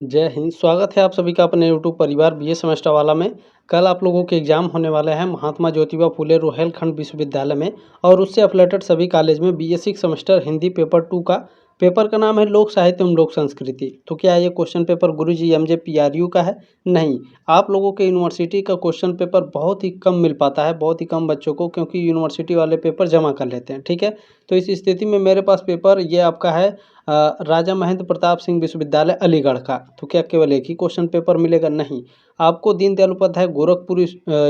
जय हिंद। स्वागत है आप सभी का अपने यूट्यूब परिवार बीए सेमेस्टर वाला में। कल आप लोगों के एग्जाम होने वाले हैं महात्मा ज्योतिबा फुले रोहेलखंड विश्वविद्यालय में और उससे अफिलेटेड सभी कॉलेज में बीए 6 सेमेस्टर हिंदी पेपर 2 का पेपर का नाम है लोक साहित्य एवं लोक संस्कृति। तो क्या ये क्वेश्चन पेपर गुरुजी एमजे पीआरयू का है? नहीं, आप लोगों के यूनिवर्सिटी का क्वेश्चन पेपर बहुत ही कम मिल पाता है, बहुत ही कम बच्चों को, क्योंकि यूनिवर्सिटी वाले पेपर जमा कर लेते हैं। ठीक है, तो इस स्थिति में मेरे पास पेपर ये आपका है राजा महेंद्र प्रताप सिंह विश्वविद्यालय अलीगढ़ का। तो क्या केवल एक ही क्वेश्चन पेपर मिलेगा? नहीं, आपको दीनदयाल उपाध्याय गोरखपुर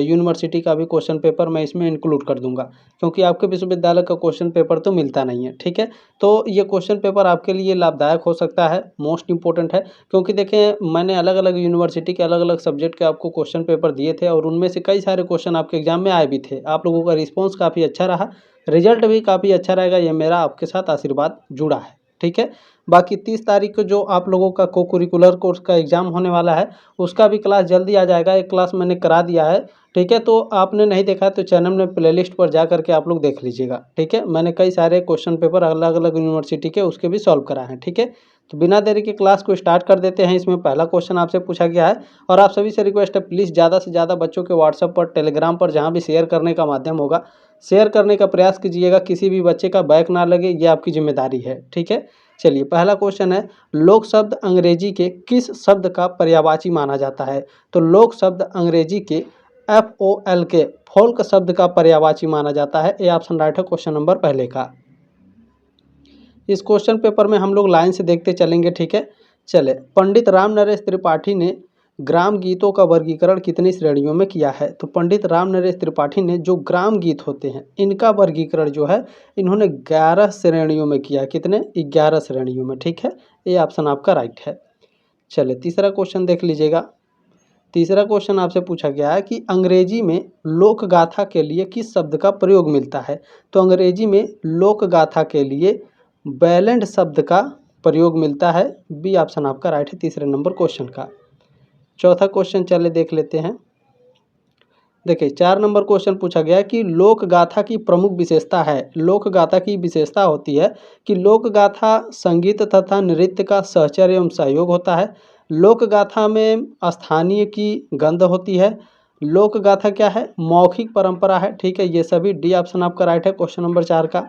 यूनिवर्सिटी का भी क्वेश्चन पेपर मैं इसमें इंक्लूड कर दूंगा, क्योंकि आपके विश्वविद्यालय का क्वेश्चन पेपर तो मिलता नहीं है। ठीक है, तो ये क्वेश्चन पेपर आपके लिए लाभदायक हो सकता है, मोस्ट इंपॉर्टेंट है, क्योंकि देखें मैंने अलग अलग यूनिवर्सिटी के अलग अलग सब्जेक्ट के आपको क्वेश्चन पेपर दिए थे और उनमें से कई सारे क्वेश्चन आपके एग्जाम में आए भी थे। आप लोगों का रिस्पॉन्स काफ़ी अच्छा रहा, रिजल्ट भी काफ़ी अच्छा रहेगा, ये मेरा आपके साथ आशीर्वाद जुड़ा है। ठीक है, बाकी 30 तारीख को जो आप लोगों का को करिकुलर कोर्स का एग्ज़ाम होने वाला है उसका भी क्लास जल्दी आ जाएगा। एक क्लास मैंने करा दिया है। ठीक है, तो आपने नहीं देखा है तो चैनल में प्लेलिस्ट पर जा करके आप लोग देख लीजिएगा। ठीक है, मैंने कई सारे क्वेश्चन पेपर अलग अलग यूनिवर्सिटी के उसके भी सॉल्व कराए हैं। ठीक है, तो बिना देरी के क्लास को स्टार्ट कर देते हैं। इसमें पहला क्वेश्चन आपसे पूछा गया है और आप सभी से रिक्वेस्ट है, प्लीज़ ज़्यादा से ज़्यादा बच्चों के व्हाट्सएप पर, टेलीग्राम पर, जहाँ भी शेयर करने का माध्यम होगा शेयर करने का प्रयास कीजिएगा। किसी भी बच्चे का बैक ना लगे, ये आपकी जिम्मेदारी है। ठीक है, चलिए पहला क्वेश्चन है, लोक शब्द अंग्रेजी के किस शब्द का पर्यायवाची माना जाता है? तो लोक शब्द अंग्रेजी के FOL के फोल्क शब्द का पर्यायवाची माना जाता है। ए ऑप्शन राइट है क्वेश्चन नंबर पहले का। इस क्वेश्चन पेपर में हम लोग लाइन से देखते चलेंगे। ठीक है, चले, पंडित राम नरेश त्रिपाठी ने ग्राम गीतों का वर्गीकरण कितनी श्रेणियों में किया है? तो पंडित राम नरेश त्रिपाठी ने जो ग्राम गीत होते हैं इनका वर्गीकरण जो है इन्होंने 11 श्रेणियों में किया। कितने? 11 श्रेणियों में। ठीक है, ये ऑप्शन आपका राइट है। चले, तीसरा क्वेश्चन देख लीजिएगा। तीसरा क्वेश्चन आपसे पूछा गया है कि अंग्रेजी में लोक गाथा के लिए किस शब्द का प्रयोग मिलता है? तो अंग्रेजी में लोक गाथा के लिए बैलेंड शब्द का प्रयोग मिलता है। बी ऑप्शन आपका राइट है तीसरे नंबर क्वेश्चन का। चौथा क्वेश्चन चले देख लेते हैं। देखिए 4 नंबर क्वेश्चन पूछा गया है कि लोक गाथा की प्रमुख विशेषता है। लोक गाथा की विशेषता होती है कि लोक गाथा संगीत तथा नृत्य का सहचर एवं सहयोग होता है। लोक गाथा में स्थानीय की गंध होती है। लोक गाथा क्या है? मौखिक परंपरा है। ठीक है, ये सभी डी ऑप्शन आपका राइट है क्वेश्चन नंबर 4 का।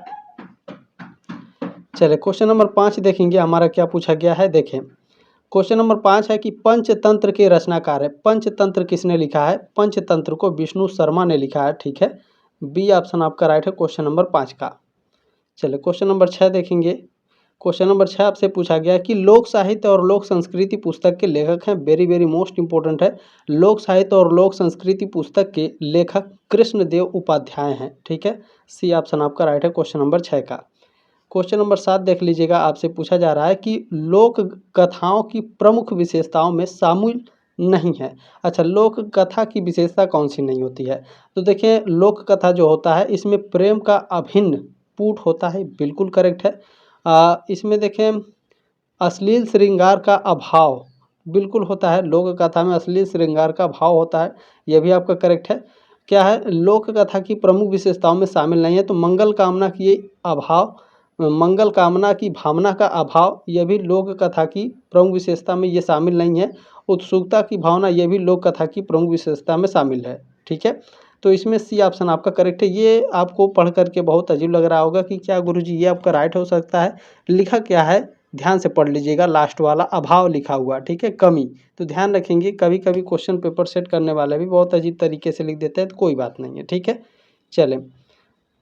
चलिए क्वेश्चन नंबर 5 देखेंगे हमारा क्या पूछा गया है। देखें क्वेश्चन नंबर 5 है कि पंचतंत्र के रचनाकार है। पंचतंत्र किसने लिखा है? पंचतंत्र को विष्णु शर्मा ने लिखा है। ठीक है, बी ऑप्शन आपका राइट है क्वेश्चन नंबर 5 का। चलिए क्वेश्चन नंबर 6 देखेंगे। क्वेश्चन नंबर 6 आपसे पूछा गया कि लोक साहित्य और लोक संस्कृति पुस्तक के लेखक हैं। वेरी वेरी मोस्ट इंपॉर्टेंट है। लोक साहित्य और लोक संस्कृति पुस्तक के लेखक कृष्णदेव उपाध्याय हैं। ठीक है, सी ऑप्शन आपका राइट है क्वेश्चन नंबर 6 का। क्वेश्चन नंबर 7 देख लीजिएगा। आपसे पूछा जा रहा है कि लोक कथाओं की प्रमुख विशेषताओं में शामिल नहीं है। अच्छा, लोक कथा की विशेषता कौन सी नहीं होती है? तो देखिए लोक कथा जो होता है इसमें प्रेम का अभिन्न पुट होता है। बिल्कुल करेक्ट है। इसमें देखें अश्लील श्रृंगार का अभाव बिल्कुल होता है। लोक कथा में अश्लील श्रृंगार का अभाव होता है, यह भी आपका करेक्ट है। क्या है? लोक कथा की प्रमुख विशेषताओं में शामिल नहीं है। तो मंगल कामना की अभाव, मंगल कामना की भावना का अभाव, यह भी लोक कथा की प्रमुख विशेषता में ये शामिल नहीं है। उत्सुकता की भावना, यह भी लोक कथा की प्रमुख विशेषता में शामिल है। ठीक है, तो इसमें सी ऑप्शन आपका करेक्ट है। ये आपको पढ़ करके बहुत अजीब लग रहा होगा कि क्या गुरुजी ये आपका राइट हो सकता है। लिखा क्या है ध्यान से पढ़ लीजिएगा, लास्ट वाला अभाव लिखा हुआ। ठीक है, कमी। तो ध्यान रखेंगे, कभी कभी क्वेश्चन पेपर सेट करने वाले भी बहुत अजीब तरीके से लिख देते हैं, तो कोई बात नहीं है। ठीक है, चलें,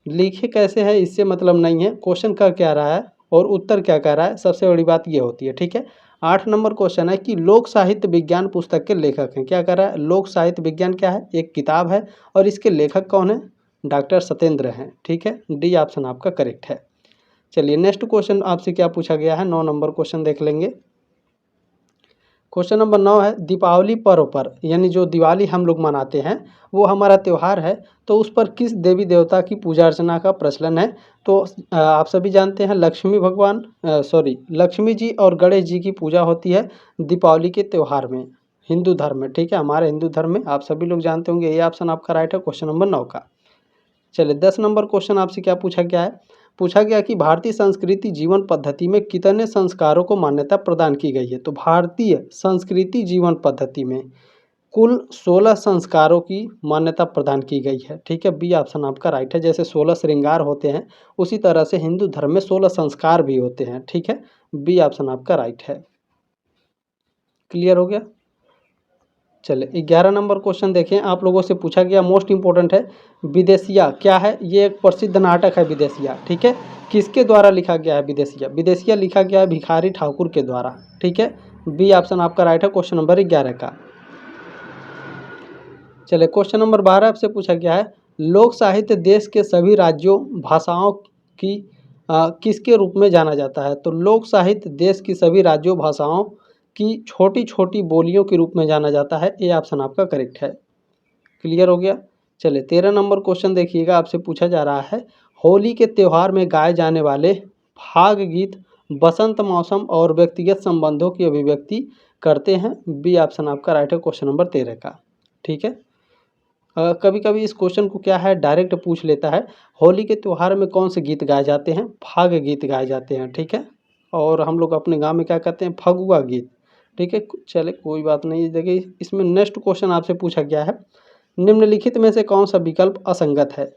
लिखे कैसे है इससे मतलब नहीं है, क्वेश्चन का क्या रहा है और उत्तर क्या कह रहा है, सबसे बड़ी बात ये होती है। ठीक है, 8 नंबर क्वेश्चन है कि लोक साहित्य विज्ञान पुस्तक के लेखक हैं। क्या कह रहा है? लोक साहित्य विज्ञान क्या है? एक किताब है और इसके लेखक कौन है? डॉक्टर सत्येंद्र हैं। ठीक है, डी ऑप्शन आपका करेक्ट है। चलिए नेक्स्ट क्वेश्चन आपसे क्या पूछा गया है, 9 नंबर क्वेश्चन देख लेंगे। क्वेश्चन नंबर 9 है, दीपावली पर्व पर, यानी जो दिवाली हम लोग मनाते हैं वो हमारा त्यौहार है, तो उस पर किस देवी देवता की पूजा अर्चना का प्रचलन है? तो आप सभी जानते हैं लक्ष्मी भगवान लक्ष्मी जी और गणेश जी की पूजा होती है दीपावली के त्यौहार में, हिंदू धर्म में। ठीक है, हमारे हिंदू धर्म में आप सभी लोग जानते होंगे। ये ऑप्शन आपका राइट है क्वेश्चन नंबर 9 का। चलिए 10 नंबर क्वेश्चन आपसे क्या पूछा गया है, पूछा गया कि भारतीय संस्कृति जीवन पद्धति में कितने संस्कारों को मान्यता प्रदान की गई है। तो भारतीय संस्कृति जीवन पद्धति में कुल 16 संस्कारों की मान्यता प्रदान की गई है। ठीक है, बी ऑप्शन आपका राइट है। जैसे 16 श्रृंगार होते हैं उसी तरह से हिंदू धर्म में 16 संस्कार भी होते हैं। ठीक है, बी ऑप्शन आपका राइट है। क्लियर हो गया। चलिए 11 नंबर क्वेश्चन देखें, आप लोगों से पूछा गया, मोस्ट इंपॉर्टेंट है, विदेशिया क्या है। ये एक प्रसिद्ध नाटक है विदेशिया। ठीक है, किसके द्वारा लिखा गया है विदेशिया। विदेशिया लिखा गया है भिखारी ठाकुर के द्वारा। ठीक है, बी ऑप्शन आपका राइट है क्वेश्चन नंबर 11 का। चलिए क्वेश्चन नंबर 12 आपसे पूछा गया है, लोक साहित्य देश के सभी राज्यों भाषाओं की किसके रूप में जाना जाता है। तो लोक साहित्य देश की सभी राज्यों भाषाओं की छोटी छोटी बोलियों के रूप में जाना जाता है। ए ऑप्शन आपका करेक्ट है। क्लियर हो गया। चलिए 13 नंबर क्वेश्चन देखिएगा, आपसे पूछा जा रहा है, होली के त्यौहार में गाए जाने वाले फाग गीत बसंत मौसम और व्यक्तिगत संबंधों की अभिव्यक्ति करते हैं। बी ऑप्शन आपका राइट है क्वेश्चन नंबर 13 का। ठीक है, कभी कभी इस क्वेश्चन को क्या है डायरेक्ट पूछ लेता है, होली के त्यौहार में कौन से गीत गाए जाते हैं। फाग गीत गाए जाते हैं। ठीक है, और हम लोग अपने गांव में क्या कहते हैं, फगुआ गीत। ठीक है, चले कोई बात नहीं। देखिए इसमें नेक्स्ट क्वेश्चन आपसे पूछा गया है, निम्नलिखित में से कौन सा विकल्प असंगत है।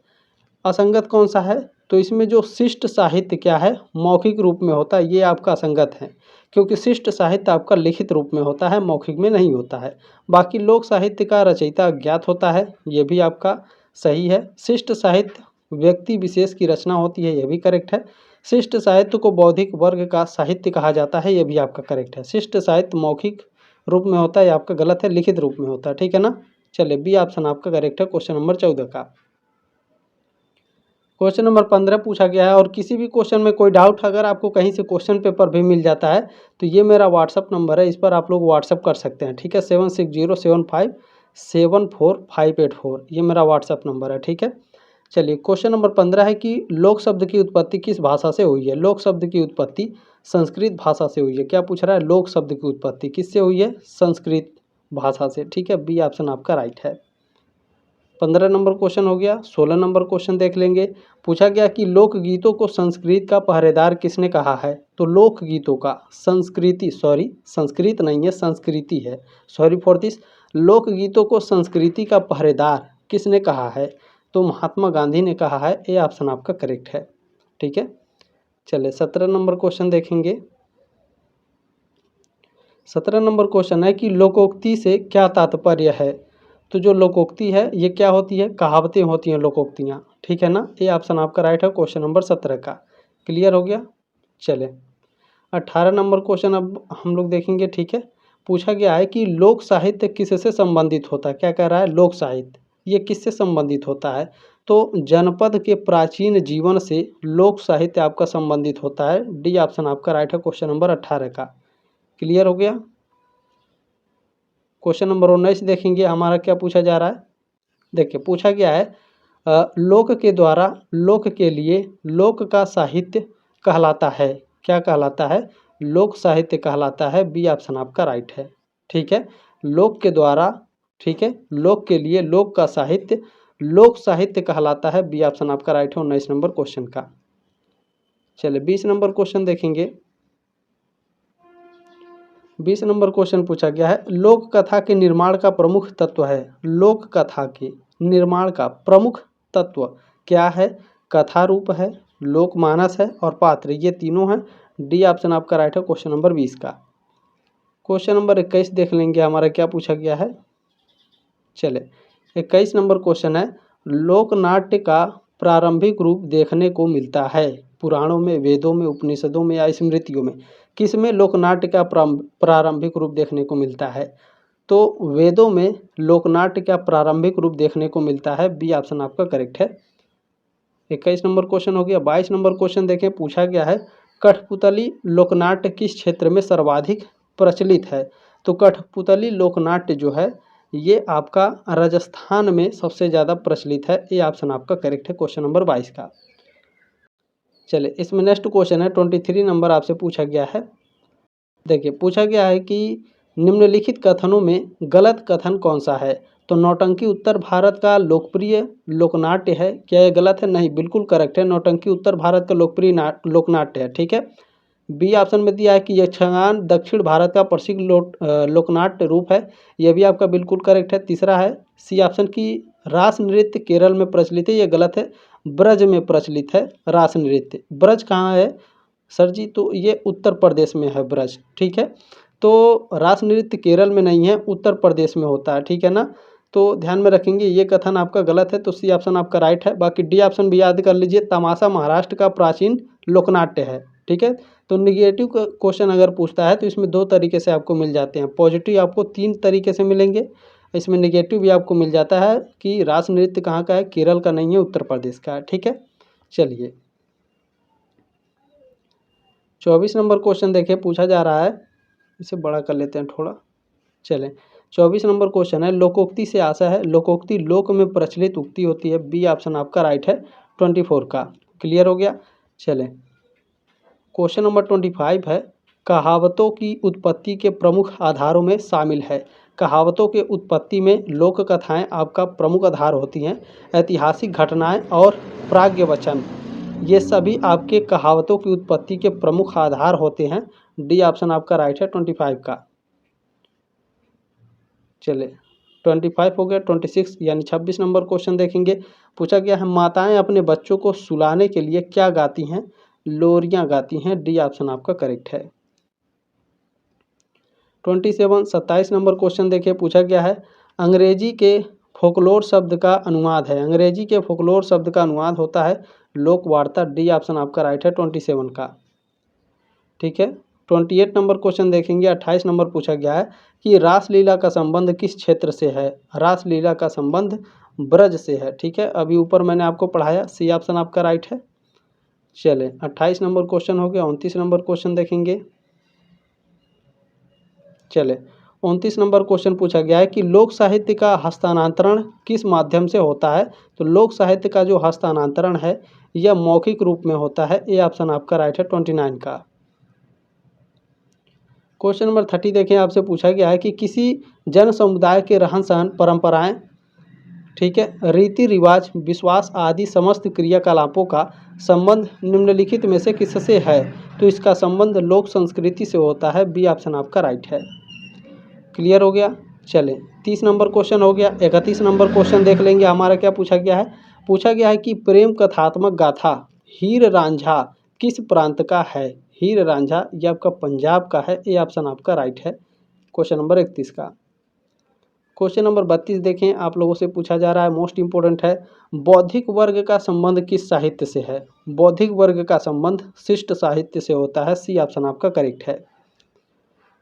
असंगत कौन सा है, तो इसमें जो शिष्ट साहित्य क्या है मौखिक रूप में होता है, ये आपका असंगत है, क्योंकि शिष्ट साहित्य आपका लिखित रूप में होता है, मौखिक में नहीं होता है। बाकी लोक साहित्य का रचयिता अज्ञात होता है, ये भी आपका सही है। शिष्ट साहित्य व्यक्ति विशेष की रचना होती है, ये भी करेक्ट है। शिष्ट साहित्य को बौद्धिक वर्ग का साहित्य कहा जाता है, ये भी आपका करेक्ट है। शिष्ट साहित्य मौखिक रूप में होता है, आपका गलत है, लिखित रूप में होता है। ठीक है ना। चलिए बी ऑप्शन आपका करेक्ट है क्वेश्चन नंबर 14 का। क्वेश्चन नंबर 15 पूछा गया है, और किसी भी क्वेश्चन में कोई डाउट अगर आपको कहीं से क्वेश्चन पेपर भी मिल जाता है तो ये मेरा व्हाट्सअप नंबर है, इस पर आप लोग व्हाट्सअप कर सकते हैं। ठीक है, 7607574584 ये मेरा व्हाट्सअप नंबर है। ठीक है, चलिए क्वेश्चन नंबर 15 है कि लोक शब्द की उत्पत्ति किस भाषा से हुई है। लोक शब्द की उत्पत्ति संस्कृत भाषा से हुई है। क्या पूछ रहा है, लोक शब्द की उत्पत्ति किससे हुई है, संस्कृत भाषा से। ठीक है, बी ऑप्शन आपका राइट है। 15 नंबर क्वेश्चन हो गया। 16 नंबर क्वेश्चन देख लेंगे, पूछा गया कि लोकगीतों को संस्कृत का पहरेदार किसने कहा है। तो लोकगीतों का संस्कृत नहीं है, संस्कृति है, सॉरी फॉर दिस। लोकगीतों को संस्कृति का पहरेदार किसने कहा है, तो महात्मा गांधी ने कहा है। ए ऑप्शन आपका करेक्ट है। ठीक है, चलिए 17 नंबर क्वेश्चन देखेंगे। 17 नंबर क्वेश्चन है कि लोकोक्ति से क्या तात्पर्य है। तो जो लोकोक्ति है ये क्या होती है, कहावतें होती हैं लोकोक्तियाँ। ठीक है ना, ये ऑप्शन आपका राइट है क्वेश्चन नंबर 17 का। क्लियर हो गया। चले 18 नंबर क्वेश्चन अब हम लोग देखेंगे। ठीक है, पूछा गया है कि लोक साहित्य किससे संबंधित होता है। क्या कह रहा है, लोक साहित्य ये किससे संबंधित होता है। तो जनपद के प्राचीन जीवन से लोक साहित्य आपका संबंधित होता है। डी ऑप्शन आपका राइट है क्वेश्चन नंबर 18 का। क्लियर हो गया। क्वेश्चन नंबर 19 देखेंगे, हमारा क्या पूछा जा रहा है। देखिए पूछा गया है, लोक के द्वारा लोक के लिए लोक का साहित्य कहलाता है। क्या कहलाता है, लोक साहित्य कहलाता है। बी ऑप्शन आपका राइट है। ठीक है, लोक के द्वारा, ठीक है, लोक के लिए लोक का साहित्य लोक साहित्य कहलाता है। बी ऑप्शन आपका राइट है 19 नंबर क्वेश्चन का। चलिए 20 नंबर क्वेश्चन देखेंगे। 20 नंबर क्वेश्चन पूछा गया है, लोक कथा के निर्माण का प्रमुख तत्व है। लोक कथा के निर्माण का प्रमुख तत्व क्या है। कथा रूप है, लोकमानस है और पात्र, ये तीनों हैं। डी ऑप्शन आपका राइट है क्वेश्चन नंबर 20 का। क्वेश्चन नंबर 21 देख लेंगे, हमारा क्या पूछा गया है। चले 21 नंबर क्वेश्चन है, लोकनाट्य का प्रारंभिक रूप देखने को मिलता है पुराणों में, वेदों में, उपनिषदों में या स्मृतियों में। किसमें लोकनाट्य का प्रारंभिक रूप देखने को मिलता है। तो वेदों में लोकनाट्य का प्रारंभिक रूप देखने को मिलता है। बी ऑप्शन आपका करेक्ट है। 21 नंबर क्वेश्चन हो गया। 22 नंबर क्वेश्चन देखें, पूछा गया है कठपुतली लोकनाट्य किस क्षेत्र में सर्वाधिक प्रचलित है। तो कठपुतली लोकनाट्य जो है ये आपका राजस्थान में सबसे ज़्यादा प्रचलित है। ये ऑप्शन आपका करेक्ट है क्वेश्चन नंबर 22 का। चलिए इसमें नेक्स्ट क्वेश्चन है 23 नंबर आपसे पूछा गया है। देखिए पूछा गया है कि निम्नलिखित कथनों में गलत कथन कौन सा है। तो नौटंकी उत्तर भारत का लोकप्रिय लोकनाट्य है। क्या ये गलत है? नहीं, बिल्कुल करेक्ट है। नौटंकी उत्तर भारत का लोकप्रिय लोकनाट्य है। ठीक है। बी ऑप्शन में दिया है कि यक्षगान दक्षिण भारत का प्रसिद्ध लोकनाट्य रूप है। यह भी आपका बिल्कुल करेक्ट है। तीसरा है सी ऑप्शन की रास नृत्य केरल में प्रचलित है। यह गलत है, ब्रज में प्रचलित है रास नृत्य। ब्रज कहाँ है सर जी? तो ये उत्तर प्रदेश में है ब्रज। ठीक है। तो रास नृत्य केरल में नहीं है, उत्तर प्रदेश में होता है। ठीक है ना। तो ध्यान में रखेंगे, ये कथन आपका गलत है, तो सी ऑप्शन आपका राइट है। बाकी डी ऑप्शन भी याद कर लीजिए, तमाशा महाराष्ट्र का प्राचीन लोकनाट्य है। ठीक है। तो निगेटिव क्वेश्चन अगर पूछता है तो इसमें दो तरीके से आपको मिल जाते हैं। पॉजिटिव आपको तीन तरीके से मिलेंगे, इसमें निगेटिव भी आपको मिल जाता है कि रास नृत्य कहाँ का है, केरल का नहीं है, उत्तर प्रदेश का है। ठीक है। चलिए 24 नंबर क्वेश्चन देखिए, पूछा जा रहा है, इसे बड़ा कर लेते हैं थोड़ा। चलें 24 नंबर क्वेश्चन है, लोकोक्ति से आशा है। लोकोक्ति लोक में प्रचलित उक्ति होती है। बी ऑप्शन आपका राइट है 24 का। क्लियर हो गया। चलें क्वेश्चन नंबर 25 है, कहावतों की उत्पत्ति के प्रमुख आधारों में शामिल है। कहावतों के उत्पत्ति में लोक कथाएँ आपका प्रमुख आधार होती हैं। ऐतिहासिक घटनाएं और प्राज्ञ वचन, ये सभी आपके कहावतों की उत्पत्ति के प्रमुख आधार होते हैं। डी ऑप्शन आपका राइट है 25 का। चले 25 हो गया। 26 यानी 26 नंबर क्वेश्चन देखेंगे। पूछा गया है, माताएं अपने बच्चों को सुलाने के लिए क्या गाती हैं? लोरियां गाती हैं। डी ऑप्शन आपका करेक्ट है। 27 नंबर क्वेश्चन देखिए, पूछा गया है, अंग्रेजी के फोकलोर शब्द का अनुवाद है। अंग्रेजी के फोकलोर शब्द का अनुवाद होता है लोक वार्ता। डी ऑप्शन आपका राइट है 27 का। ठीक है। 28 नंबर क्वेश्चन देखेंगे। 28 नंबर पूछा गया है कि रासलीला का संबंध किस क्षेत्र से है? रासलीला का संबंध ब्रज से है। ठीक है। अभी ऊपर मैंने आपको पढ़ाया, सी ऑप्शन आपका राइट है। चले 28 नंबर क्वेश्चन हो गया। 29 नंबर क्वेश्चन देखेंगे। चले 29 नंबर क्वेश्चन पूछा गया है कि लोक साहित्य का हस्तांतरण किस माध्यम से होता है? तो लोक साहित्य का जो हस्तांतरण है यह मौखिक रूप में होता है। ए ऑप्शन आपका राइट है 29 का। क्वेश्चन नंबर 30 देखें, आपसे पूछा गया है कि किसी जन समुदाय के रहन सहन, परंपराएं, ठीक है, रीति रिवाज, विश्वास आदि समस्त क्रियाकलापों का संबंध निम्नलिखित में से किससे है? तो इसका संबंध लोक संस्कृति से होता है। बी ऑप्शन आपका राइट है। क्लियर हो गया। चलें 30 नंबर क्वेश्चन हो गया। 31 नंबर क्वेश्चन देख लेंगे। हमारा क्या पूछा गया है? पूछा गया है कि प्रेम कथात्मक गाथा हीर रांझा किस प्रांत का है? हीर रांझा ये आपका पंजाब का है। ए ऑप्शन आपका राइट है क्वेश्चन नंबर 31 का। क्वेश्चन नंबर 32 देखें, आप लोगों से पूछा जा रहा है, मोस्ट इंपोर्टेंट है, बौद्धिक वर्ग का संबंध किस साहित्य से है? बौद्धिक वर्ग का संबंध शिष्ट साहित्य से होता है। सी ऑप्शन आपका करेक्ट है।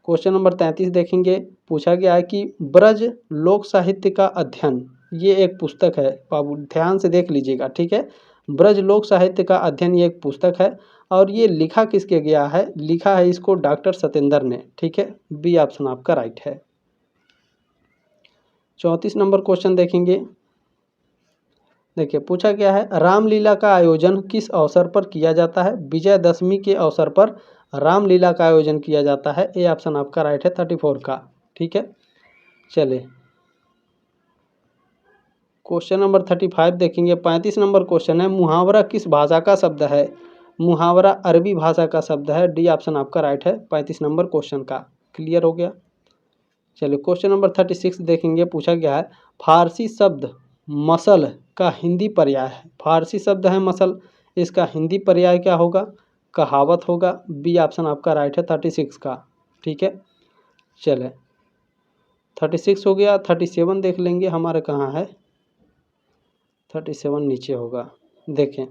क्वेश्चन नंबर 33 देखेंगे। पूछा गया है कि ब्रज लोक साहित्य का अध्ययन, ये एक पुस्तक है, बाबू ध्यान से देख लीजिएगा। ठीक है। ब्रज लोक साहित्य का अध्ययन ये एक पुस्तक है और ये लिखा किसके गया है? लिखा है इसको डॉक्टर सतेंद्र ने। ठीक है। बी ऑप्शन आपका राइट है। 34 नंबर क्वेश्चन देखेंगे। देखिए पूछा गया है, रामलीला का आयोजन किस अवसर पर किया जाता है? विजयदशमी के अवसर पर रामलीला का आयोजन किया जाता है। ए ऑप्शन आपका राइट है 34 का। ठीक है। चले क्वेश्चन नंबर 35 देखेंगे। 35 नंबर क्वेश्चन है, मुहावरा किस भाषा का शब्द है? मुहावरा अरबी भाषा का शब्द है। डी ऑप्शन आपका राइट है 35 नंबर क्वेश्चन का। क्लियर हो गया। चलिए क्वेश्चन नंबर 36 देखेंगे। पूछा गया है, फारसी शब्द मसल का हिंदी पर्याय है। फारसी शब्द है मसल, इसका हिंदी पर्याय क्या होगा? कहावत होगा। बी ऑप्शन आपका राइट है 36 का। ठीक है। चले 36 हो गया। 37 देख लेंगे, हमारे कहाँ है? 37 नीचे होगा। देखें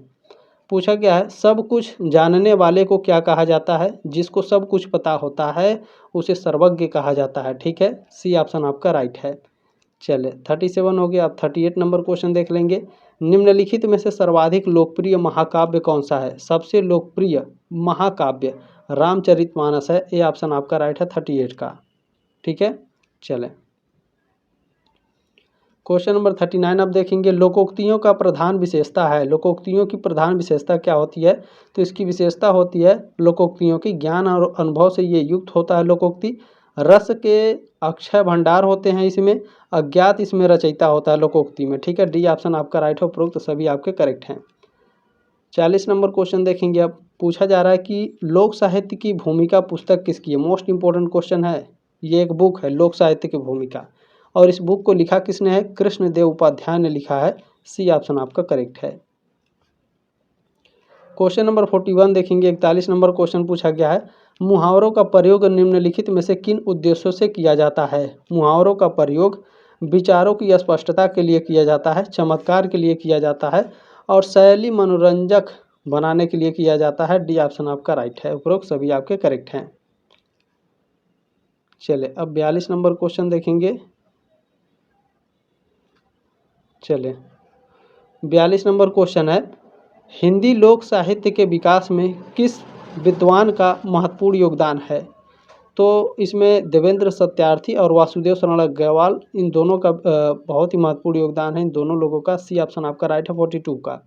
पूछा गया है, सब कुछ जानने वाले को क्या कहा जाता है? जिसको सब कुछ पता होता है उसे सर्वज्ञ कहा जाता है। ठीक है। सी ऑप्शन आपका राइट है। चले 37 हो गया। अब 38 नंबर क्वेश्चन देख लेंगे। निम्नलिखित में से सर्वाधिक लोकप्रिय महाकाव्य कौन सा है? सबसे लोकप्रिय महाकाव्य रामचरितमानस है। ए ऑप्शन आपका राइट है 38 का। ठीक है। चलें क्वेश्चन नंबर 39 अब देखेंगे, लोकोक्तियों का प्रधान विशेषता है। लोकोक्तियों की प्रधान विशेषता क्या होती है? तो इसकी विशेषता होती है लोकोक्तियों की ज्ञान और अनुभव से ये युक्त होता है लोकोक्ति। रस के अक्षय भंडार होते हैं इसमें, अज्ञात इसमें रचयिता होता है लोकोक्ति में, ठीक है। डी ऑप्शन आपका राइट है, उपरोक्त सभी आपके करेक्ट हैं। 40 नंबर क्वेश्चन देखेंगे। अब पूछा जा रहा है कि लोक साहित्य की भूमिका पुस्तक किसकी है। मोस्ट इंपॉर्टेंट क्वेश्चन है। ये एक बुक है लोक साहित्य की भूमिका, और इस बुक को लिखा किसने है, कृष्णदेव उपाध्याय ने लिखा है। सी ऑप्शन आपका करेक्ट है। क्वेश्चन नंबर 41 देखेंगे। 41 नंबर क्वेश्चन पूछा गया है, मुहावरों का प्रयोग निम्नलिखित में से किन उद्देश्यों से किया जाता है। मुहावरों का प्रयोग विचारों की स्पष्टता के लिए किया जाता है, चमत्कार के लिए किया जाता है, और शैली मनोरंजक बनाने के लिए किया जाता है। डी ऑप्शन आपका राइट है, उपरोक्त सभी आपके करेक्ट हैं। चले अब 42 नंबर क्वेश्चन देखेंगे। चले 42 नंबर क्वेश्चन है, हिंदी लोक साहित्य के विकास में किस विद्वान का महत्वपूर्ण योगदान है। तो इसमें देवेंद्र सत्यार्थी और वासुदेव शरण अग्रवाल, इन दोनों का बहुत ही महत्वपूर्ण योगदान है, इन दोनों लोगों का। सी ऑप्शन आपका राइट है, 42 का।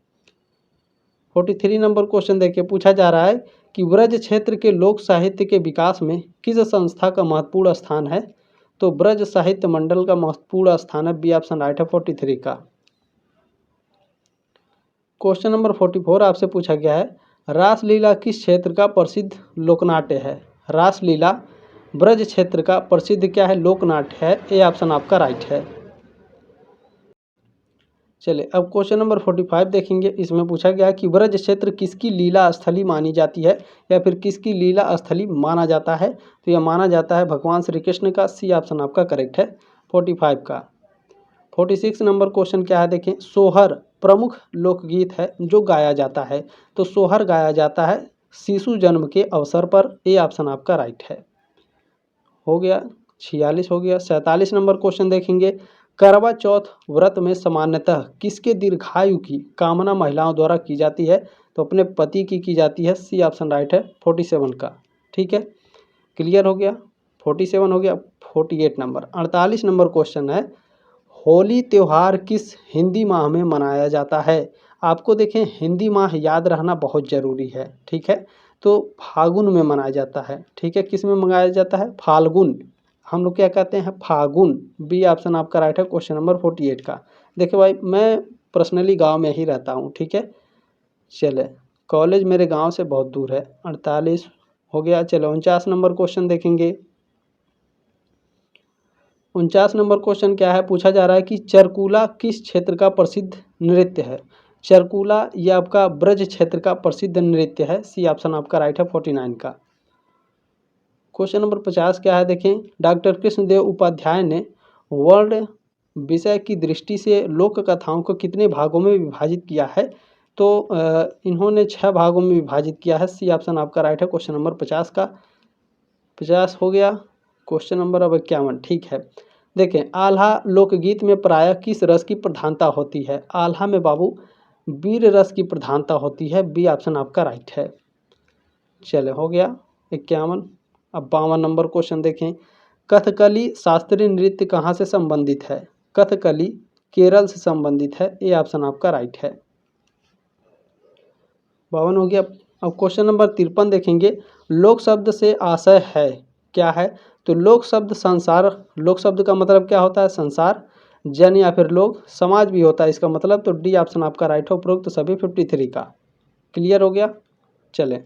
43 नंबर क्वेश्चन देखिए, पूछा जा रहा है कि ब्रज क्षेत्र के लोक साहित्य के विकास में किस संस्था का महत्वपूर्ण स्थान है। तो ब्रज साहित्य मंडल का महत्वपूर्ण स्थान है। बी ऑप्शन राइट है, 43 का। क्वेश्चन नंबर 44 आपसे पूछा गया है, रासलीला किस क्षेत्र का प्रसिद्ध लोकनाट्य है। रासलीला ब्रज क्षेत्र का प्रसिद्ध क्या है, लोकनाट्य है। ए ऑप्शन आपका राइट है। चलिए अब क्वेश्चन नंबर 45 देखेंगे। इसमें पूछा गया है कि ब्रज क्षेत्र किसकी लीला स्थली मानी जाती है, या फिर किसकी लीला स्थली माना जाता है। तो यह माना जाता है भगवान श्री कृष्ण का। सी ऑप्शन आपका करेक्ट है, 45 का। 46 नंबर क्वेश्चन क्या है देखें, सोहर प्रमुख लोकगीत है जो गाया जाता है। तो सोहर गाया जाता है शिशु जन्म के अवसर पर। ए ऑप्शन आपका राइट है। हो गया 46 हो गया। 47 नंबर क्वेश्चन देखेंगे, करवा चौथ व्रत में सामान्यतः किसके दीर्घायु की कामना महिलाओं द्वारा की जाती है। तो अपने पति की जाती है। सी ऑप्शन राइट है, 47 का। ठीक है, क्लियर हो गया। 47 हो गया। 48 नंबर 48 नंबर क्वेश्चन है, होली त्यौहार किस हिंदी माह में मनाया जाता है। आपको देखें हिंदी माह याद रहना बहुत ज़रूरी है। ठीक है, तो फागुन में मनाया जाता है। ठीक है, किस में मनाया जाता है, फाल्गुन। हम लोग क्या कहते हैं, फागुन। बी ऑप्शन आपका राइट है, क्वेश्चन नंबर 48 का। देखिए भाई, मैं पर्सनली गांव में ही रहता हूं। ठीक है, चले कॉलेज मेरे गांव से बहुत दूर है। 48 हो गया। चलो 49 नंबर क्वेश्चन देखेंगे। 49 नंबर क्वेश्चन क्या है, पूछा जा रहा है कि चरकूला किस क्षेत्र का प्रसिद्ध नृत्य है। चरकूला ये आपका ब्रज क्षेत्र का प्रसिद्ध नृत्य है। सी ऑप्शन आपका राइट है, 49 का। क्वेश्चन नंबर 50 क्या है देखें, डॉक्टर कृष्णदेव उपाध्याय ने वर्ण विषय की दृष्टि से लोक कथाओं को कितने भागों में विभाजित किया है। तो इन्होंने 6 भागों में विभाजित किया है। सी ऑप्शन आपका राइट है, क्वेश्चन नंबर 50 का। 50 हो गया। क्वेश्चन नंबर अब 51। ठीक है, देखें आल्हा लोकगीत में प्रायः किस रस की प्रधानता होती है। आल्हा में बाबू वीर रस की प्रधानता होती है। बी ऑप्शन आपका राइट है। चले हो गया 51। अब 52 नंबर क्वेश्चन देखें, कथकली शास्त्रीय नृत्य कहाँ से संबंधित है। कथकली केरल से संबंधित है। ए ऑप्शन आपका राइट है। 52 हो गया। अब क्वेश्चन नंबर 53 देखेंगे, लोक शब्द से आशय है क्या है। तो लोक शब्द संसार, लोक शब्द का मतलब क्या होता है, संसार, जन या फिर लोग, समाज भी होता है इसका मतलब। तो डी ऑप्शन आपका राइट है, उपरोक्त सभी 53 का। क्लियर हो गया। चलें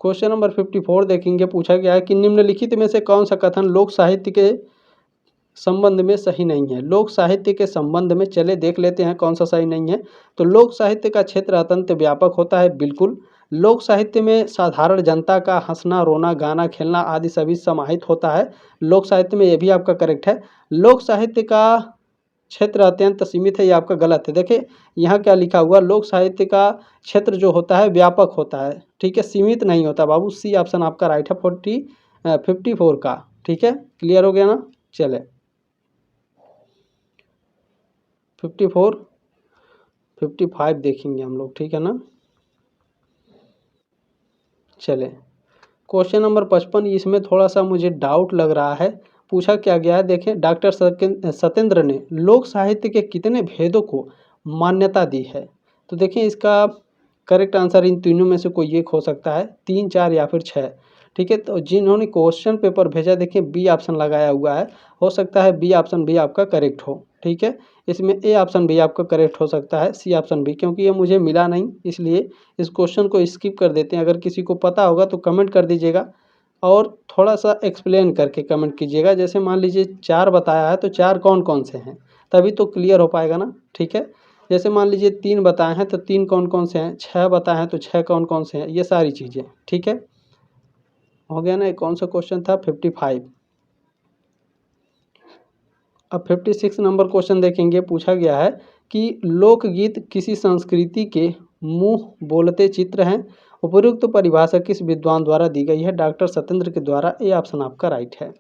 क्वेश्चन नंबर 54 देखेंगे। पूछा गया है कि निम्नलिखित में से कौन सा कथन लोक साहित्य के संबंध में सही नहीं है। लोक साहित्य के संबंध में चले देख लेते हैं कौन सा सही नहीं है। तो लोक साहित्य का क्षेत्र अत्यंत व्यापक होता है, बिल्कुल। लोक साहित्य में साधारण जनता का हंसना रोना गाना खेलना आदि सभी समाहित होता है लोक साहित्य में। ये भी आपका करेक्ट है। लोक साहित्य का क्षेत्र अत्यंत सीमित है, ये आपका गलत है। देखिए यहाँ क्या लिखा हुआ, लोक साहित्य का क्षेत्र जो होता है व्यापक होता है। ठीक है, सीमित नहीं होता बाबू। सी ऑप्शन आपका राइट है, 54 का। ठीक है, क्लियर हो गया ना। चले 54 55 देखेंगे हम लोग। ठीक है ना। चले क्वेश्चन नंबर 55, इसमें थोड़ा सा मुझे डाउट लग रहा है। पूछा क्या गया है, देखें डॉक्टर सत्येंद्र ने लोक साहित्य के कितने भेदों को मान्यता दी है। तो देखें इसका करेक्ट आंसर इन तीनों में से कोई एक हो सकता है, 3 4 या फिर 6। ठीक है, तो जिन्होंने क्वेश्चन पेपर भेजा देखिए बी ऑप्शन लगाया हुआ है, हो सकता है बी ऑप्शन भी आपका करेक्ट हो। ठीक है, इसमें ए ऑप्शन भी आपका करेक्ट हो सकता है, सी ऑप्शन भी, क्योंकि ये मुझे मिला नहीं इसलिए इस क्वेश्चन को स्किप कर देते हैं। अगर किसी को पता होगा तो कमेंट कर दीजिएगा और थोड़ा सा एक्सप्लेन करके कमेंट कीजिएगा। जैसे मान लीजिए 4 बताया है तो 4 कौन कौन से हैं, तभी तो क्लियर हो पाएगा ना। ठीक है, जैसे मान लीजिए 3 बताए हैं तो 3 कौन कौन से हैं, 6 बताए हैं तो 6 कौन कौन से हैं, ये सारी चीज़ें। ठीक है, हो गया ना। कौन सा क्वेश्चन था, 55। अब 56 नंबर क्वेश्चन देखेंगे। पूछा गया है कि लोकगीत किसी संस्कृति के मुंह बोलते चित्र हैं। उपयुक्त परिभाषा किस विद्वान द्वारा दी गई है, डॉक्टर सत्येंद्र के द्वारा। ए ऑप्शन आपका राइट है।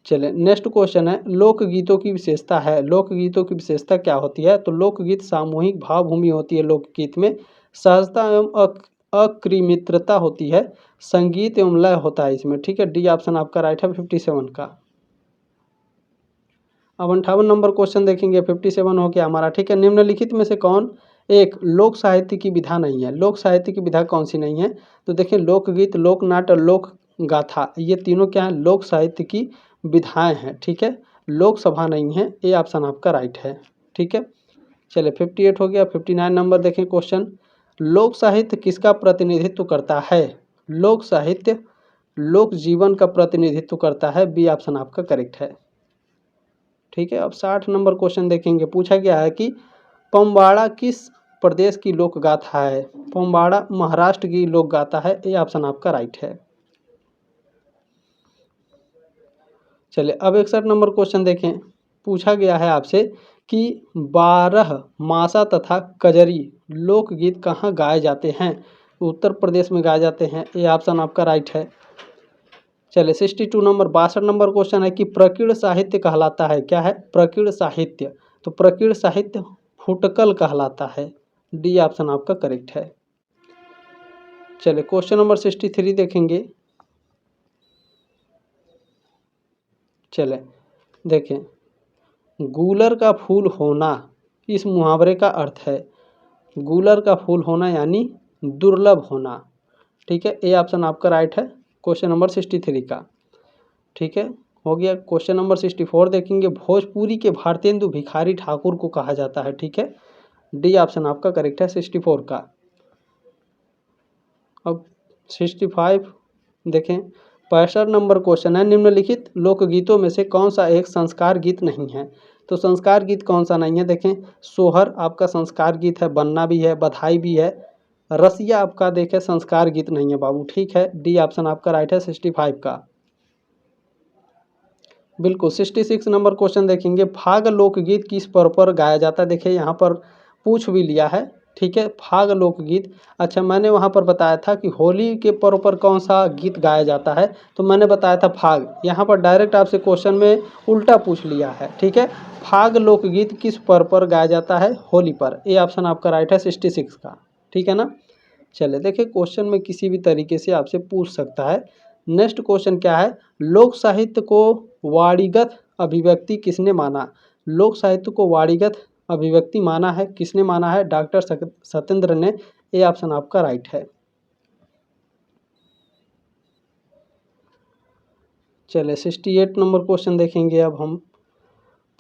चलिए नेक्स्ट क्वेश्चन है, लोकगीतों की विशेषता है। लोकगीतों की विशेषता क्या होती है, तो लोकगीत सामूहिक भावभूमि होती है। लोकगीत में सहजता एवं अकृत्रिमता होती है। संगीत एवं लय होता है इसमें। ठीक है, डी ऑप्शन आपका राइट है 57 का। अब 58 नंबर क्वेश्चन देखेंगे। 57 हो गया हमारा। ठीक है, निम्नलिखित में से कौन एक लोक साहित्य की विधा नहीं है। लोक साहित्य की विधा कौन सी नहीं है, तो देखिए लोकगीत, लोकनाट्य और लोक गाथा, ये तीनों क्या है, लोक साहित्य की विधाएं हैं। ठीक है, लोकसभा नहीं है। ए ऑप्शन आपका राइट है। ठीक है, चलिए 58 हो गया। 59 नंबर देखें क्वेश्चन, लोक साहित्य किसका प्रतिनिधित्व करता है। लोक साहित्य लोक जीवन का प्रतिनिधित्व करता है। बी ऑप्शन आपका करेक्ट है। ठीक है, अब 60 नंबर क्वेश्चन देखेंगे। पूछा गया है कि पमवाड़ा किस प्रदेश की लोक गाथा है। पमवाड़ा महाराष्ट्र की लोक गाथा है। ए ऑप्शन आपका राइट है। चलिए अब 61 नंबर क्वेश्चन देखें। पूछा गया है आपसे कि 12 मासा तथा कजरी लोकगीत कहाँ गाए जाते हैं। उत्तर प्रदेश में गाए जाते हैं। ये ऑप्शन आपका राइट है। चलिए 62 नंबर 62 नंबर क्वेश्चन है कि प्रकीर्ण साहित्य कहलाता है। क्या है, प्रकीर्ण साहित्य, तो प्रकीर्ण साहित्य फुटकल कहलाता है। डी ऑप्शन आपका करेक्ट है। चलिए क्वेश्चन नंबर 63 देखेंगे। चले देखें, गूलर का फूल होना इस मुहावरे का अर्थ है। गूलर का फूल होना यानी दुर्लभ होना। ठीक है, ए ऑप्शन आपका राइट है क्वेश्चन नंबर 63 का। ठीक है, हो गया। क्वेश्चन नंबर 64 देखेंगे। भोजपुरी के भारतेंदु भिखारी ठाकुर को कहा जाता है। ठीक है, डी ऑप्शन आपका करेक्ट है 64 का। अब 65 देखें। 65 नंबर क्वेश्चन है, निम्नलिखित लोकगीतों में से कौन सा एक संस्कार गीत नहीं है। तो संस्कार गीत कौन सा नहीं है, देखें सोहर आपका संस्कार गीत है, बन्ना भी है, बधाई भी है, रसिया आपका देखें संस्कार गीत नहीं है बाबू। ठीक है, डी ऑप्शन आपका राइट है 65 का। बिल्कुल 66 नंबर क्वेश्चन देखेंगे। फाग लोकगीत किस पर्व पर गाया जाता है। देखिए यहाँ पर पूछ भी लिया है। ठीक है, फाग लोकगीत, अच्छा मैंने वहाँ पर बताया था कि होली के पर्व पर कौन सा गीत गाया जाता है, तो मैंने बताया था फाग। यहाँ पर डायरेक्ट आपसे क्वेश्चन में उल्टा पूछ लिया है। ठीक है, फाग लोकगीत किस पर्व पर गाया जाता है, होली पर। ए ऑप्शन आपका राइट है 66 का। ठीक है ना। चलिए देखिए क्वेश्चन में किसी भी तरीके से आपसे पूछ सकता है। नेक्स्ट क्वेश्चन क्या है, लोक साहित्य को वाणिगत अभिव्यक्ति किसने माना। लोक साहित्य को वाणिगत अभिव्यक्ति माना है, किसने माना है, डॉक्टर सत्येंद्र ने। ए ऑप्शन आपका राइट है। चलिए 68 नंबर क्वेश्चन देखेंगे। अब हम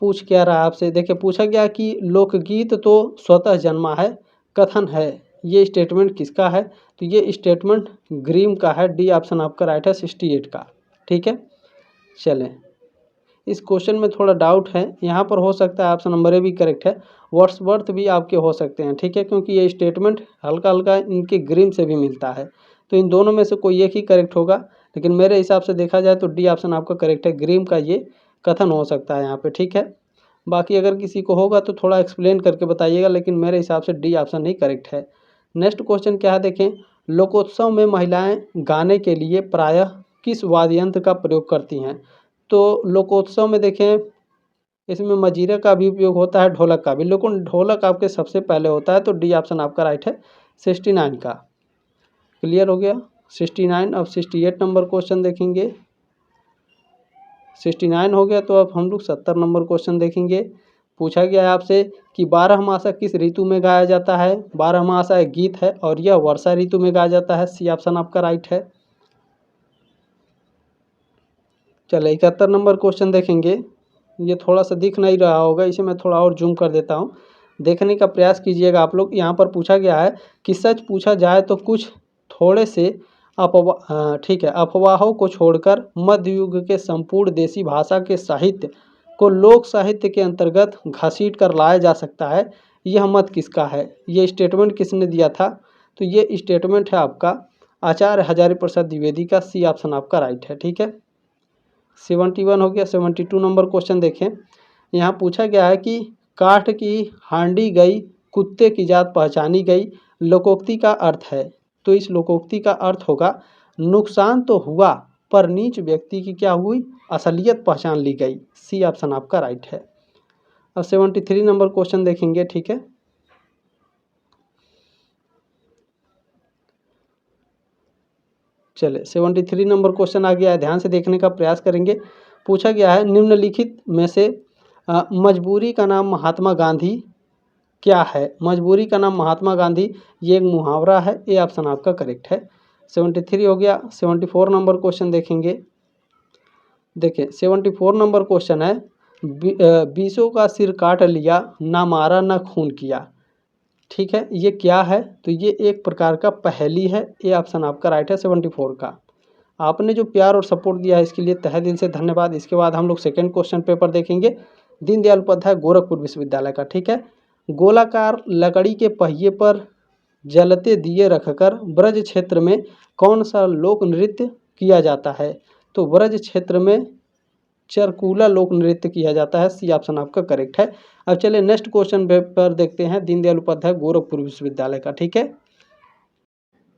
पूछ क्या रहा है आपसे, देखिए पूछा गया कि लोकगीत तो स्वतः जन्मा है, कथन है, ये स्टेटमेंट किसका है, तो ये स्टेटमेंट ग्रीम का है। डी ऑप्शन आपका राइट है 68 का। ठीक है, चलें इस क्वेश्चन में थोड़ा डाउट है, यहाँ पर हो सकता है ऑप्शन नंबर ए भी करेक्ट है, वर्ड्सवर्थ भी आपके हो सकते हैं। ठीक है, क्योंकि ये स्टेटमेंट हल्का हल्का इनके ग्रीम से भी मिलता है, तो इन दोनों में से कोई एक ही करेक्ट होगा। लेकिन मेरे हिसाब से देखा जाए तो डी ऑप्शन आपका करेक्ट है, ग्रीम का ये कथन हो सकता है यहाँ पे। ठीक है, बाकी अगर किसी को होगा तो थोड़ा एक्सप्लेन करके बताइएगा, लेकिन मेरे हिसाब से डी ऑप्शन ही करेक्ट है। नेक्स्ट क्वेश्चन क्या है, देखें लोकोत्सव में महिलाएं गाने के लिए प्रायः किस वाद्य यंत्र का प्रयोग करती हैं। तो लोकोत्सव में देखें इसमें मजीरा का भी उपयोग होता है, ढोलक का भी, लेकिन ढोलक आपके सबसे पहले होता है, तो डी ऑप्शन आपका राइट है 69 का। क्लियर हो गया 69। अब 68 नंबर क्वेश्चन देखेंगे। 69 हो गया, तो अब हम लोग 70 नंबर क्वेश्चन देखेंगे। पूछा गया है आपसे कि 12 मासा किस ऋतु में गाया जाता है। 12 मासा एक गीत है और यह वर्षा ऋतु में गाया जाता है। सी ऑप्शन आपका राइट है। चलिए 71 नंबर क्वेश्चन देखेंगे। ये थोड़ा सा दिख नहीं रहा होगा, इसे मैं थोड़ा और जूम कर देता हूँ, देखने का प्रयास कीजिएगा आप लोग। यहाँ पर पूछा गया है कि सच पूछा जाए तो कुछ थोड़े से ठीक है, अफवाहों को छोड़कर मध्य युग के संपूर्ण देसी भाषा के साहित्य को लोक साहित्य के अंतर्गत घसीट कर लाया जा सकता है, यह मत किसका है? ये स्टेटमेंट किसने दिया था? तो ये स्टेटमेंट है आपका आचार्य हजारी प्रसाद द्विवेदी का। सी ऑप्शन आपका राइट है। ठीक है, 71 हो गया। 72 नंबर क्वेश्चन देखें। यहाँ पूछा गया है कि काठ की हांडी गई, कुत्ते की जात पहचानी गई, लोकोक्ति का अर्थ है। तो इस लोकोक्ति का अर्थ होगा नुकसान तो हुआ पर नीच व्यक्ति की क्या हुई? असलियत पहचान ली गई। सी ऑप्शन आपका राइट है। अब 73 नंबर क्वेश्चन देखेंगे। ठीक है, चले 73 नंबर क्वेश्चन आ गया है, ध्यान से देखने का प्रयास करेंगे। पूछा गया है निम्नलिखित में से मजबूरी का नाम महात्मा गांधी क्या है? मजबूरी का नाम महात्मा गांधी ये एक मुहावरा है। ए ऑप्शन आपका करेक्ट है। 73 हो गया। 74 नंबर क्वेश्चन देखेंगे। देखिए 74 नंबर क्वेश्चन है बीसों का सिर काट लिया, ना मारा ना खून किया। ठीक है, ये क्या है? तो ये एक प्रकार का पहेली है। ये ऑप्शन आपका राइट है 74 का। आपने जो प्यार और सपोर्ट दिया है इसके लिए तहे दिल से धन्यवाद। इसके बाद हम लोग सेकंड क्वेश्चन पेपर देखेंगे, दीनदयाल उपाध्याय गोरखपुर विश्वविद्यालय का। ठीक है, गोलाकार लकड़ी के पहिए पर जलते दिए रखकर ब्रज क्षेत्र में कौन सा लोक नृत्य किया जाता है? तो ब्रज क्षेत्र में चरकूला लोक नृत्य किया जाता है। सी ऑप्शन आपका करेक्ट है। अब चलिए नेक्स्ट क्वेश्चन पेपर देखते हैं, दीनदयाल उपाध्याय गोरखपुर विश्वविद्यालय का। ठीक है,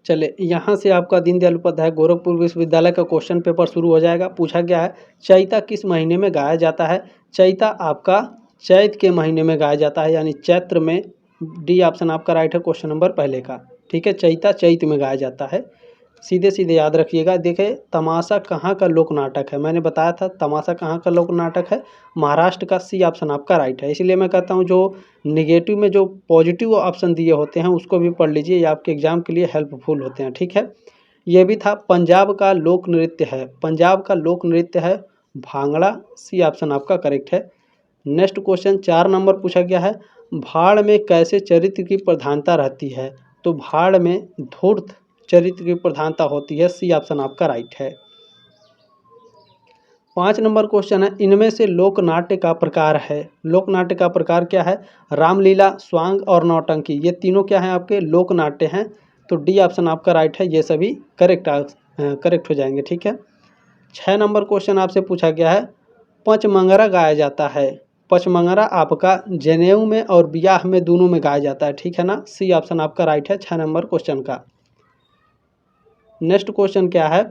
चले यहाँ से आपका दीनदयाल उपाध्याय गोरखपुर विश्वविद्यालय का क्वेश्चन पेपर शुरू हो जाएगा। पूछा गया है चैता किस महीने में गाया जाता है? चैता आपका चैत के महीने में गाया जाता है, यानी चैत्र में। डी ऑप्शन आपका राइट है क्वेश्चन नंबर पहले का। ठीक है, चैता चैत में गाया जाता है। सीधे सीधे याद रखिएगा। देखिए तमाशा कहाँ का लोक नाटक है? मैंने बताया था तमाशा कहाँ का लोक नाटक है, महाराष्ट्र का। सी ऑप्शन आपका राइट है। इसलिए मैं कहता हूँ जो निगेटिव में जो पॉजिटिव ऑप्शन दिए होते हैं उसको भी पढ़ लीजिए, ये आपके एग्जाम के लिए हेल्पफुल होते हैं। ठीक है, ये भी था पंजाब का लोक नृत्य है, पंजाब का लोक नृत्य है भांगड़ा। सी ऑप्शन आपका करेक्ट है। नेक्स्ट क्वेश्चन 4 नंबर पूछा गया है भाड़ में कैसे चरित्र की प्रधानता रहती है? तो भाड़ में धूर्त चरित्र की प्रधानता होती है। सी ऑप्शन आपका राइट है। 5 नंबर क्वेश्चन है इनमें से लोक नाट्य का प्रकार है। लोक नाट्य का प्रकार क्या है? रामलीला, स्वांग और नौटंकी, ये तीनों क्या हैं आपके? लोक नाट्य हैं। तो डी ऑप्शन आपका राइट है, ये सभी करेक्ट हो जाएंगे। ठीक है, 6 नंबर क्वेश्चन आपसे पूछा गया है पचमंगरा गाया जाता है। पचमंगरा आपका जनेऊ में और ब्याह में दोनों में गाया जाता है। ठीक है ना, सी ऑप्शन आपका राइट है 6 नंबर क्वेश्चन का। नेक्स्ट क्वेश्चन क्या है